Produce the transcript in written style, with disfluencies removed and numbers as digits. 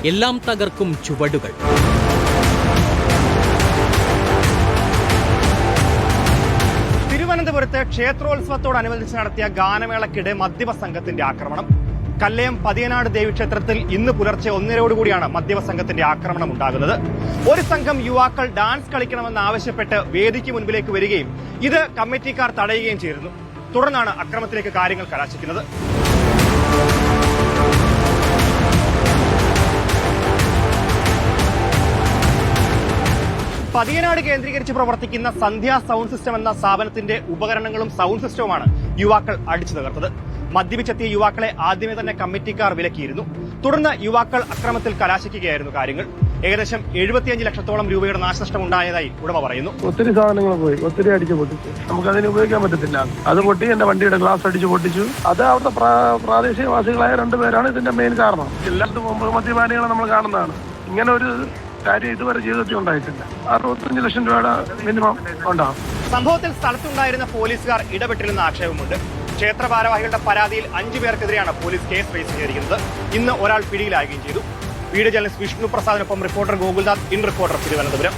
എല്ലാം തകർക്കും ചുവടുകൾ. തിരുവനന്തപുരത്ത് ക്ഷേത്രോത്സവത്തോടനുബന്ധിച്ച് നടത്തിയ ഗാനമേളയ്ക്കിടെ മദ്യപ സംഘത്തിന്റെ ആക്രമണം. കല്ലയം പതിയനാട് ദേവീക്ഷേത്രത്തിൽ ഇന്ന് പുലർച്ചെ 1:30 മദ്യപ സംഘത്തിന്റെ ആക്രമണം ഉണ്ടാകുന്നത്. ഒരു സംഘം യുവാക്കൾ ഡാൻസ് കളിക്കണമെന്ന് ആവശ്യപ്പെട്ട് വേദിക്ക് മുൻപിലേക്ക് വരികയും ഇത് കമ്മിറ്റിക്കാർ തടയുകയും ചെയ്തിരുന്നു. തുടർന്നാണ് അക്രമത്തിലേക്ക് കാര്യങ്ങൾ കലാശിക്കുന്നത്. പതിയനാട് കേന്ദ്രീകരിച്ച് പ്രവർത്തിക്കുന്ന സന്ധ്യ സൗണ്ട് സിസ്റ്റം എന്ന സ്ഥാപനത്തിന്റെ ഉപകരണങ്ങളും സൗണ്ട് സിസ്റ്റവുമാണ് യുവാക്കൾ അടിച്ചു തകർത്തത്. മദ്യപിച്ചെത്തിയ യുവാക്കളെ ആദ്യമേ തന്നെ കമ്മിറ്റിക്കാർ വിലക്കിയിരുന്നു. തുടർന്ന് യുവാക്കൾ അക്രമത്തിൽ കലാശിക്കുകയായിരുന്നു കാര്യങ്ങൾ. ഏകദേശം 75 ലക്ഷത്തോളം രൂപയുടെ നാശനഷ്ടം ഉണ്ടായതായി ഉടമ പറയുന്നു. ഒത്തിരി സാധനങ്ങൾ പോയി, ഒത്തിരി അടിച്ചു പൊട്ടിച്ചു. നമുക്ക് അതിന് ഉപയോഗിക്കാൻ പറ്റത്തില്ല. അത് പൊട്ടി എന്റെ വണ്ടിയുടെ ഗ്ലാസ് അടിച്ചു പൊട്ടിച്ചു. അത് അവിടുത്തെ പ്രാദേശികവാസികളായ 2 പേരാണ് ഇതിന്റെ മെയിൻ കാരണം. എല്ലായിടത്തും മുമ്പ് മദ്യപാനികളെ നമ്മൾ കാണുന്നതാണ്. ഇങ്ങനെ ഒരു കാര്യം ഇതുവരെ ജീവിതത്തിൽ ഉണ്ടായിട്ടില്ല. 65 ലക്ഷം രൂപയുടെ മിനിമം ഉണ്ടാകും. സംഭവത്തിൽ സ്ഥലത്തുണ്ടായിരുന്ന പോലീസുകാർ ഇടപെട്ടില്ലെന്ന ആക്ഷേപമുണ്ട്. ക്ഷേത്ര ഭാരവാഹികളുടെ പരാതിയിൽ 5 പേർക്കെതിരെയാണ് പോലീസ് കേസ് രജിസ്റ്റർ ചെയ്തിരിക്കുന്നത്. ഇന്ന് ഒരാൾ പിടിയിലാകുകയും ചെയ്തു. വീഡിയോ ജേർണലിസ്റ്റ് വിഷ്ണു പ്രസാദിനൊപ്പം reporter Gokuldas, in reporter, Thiruvananthapuram.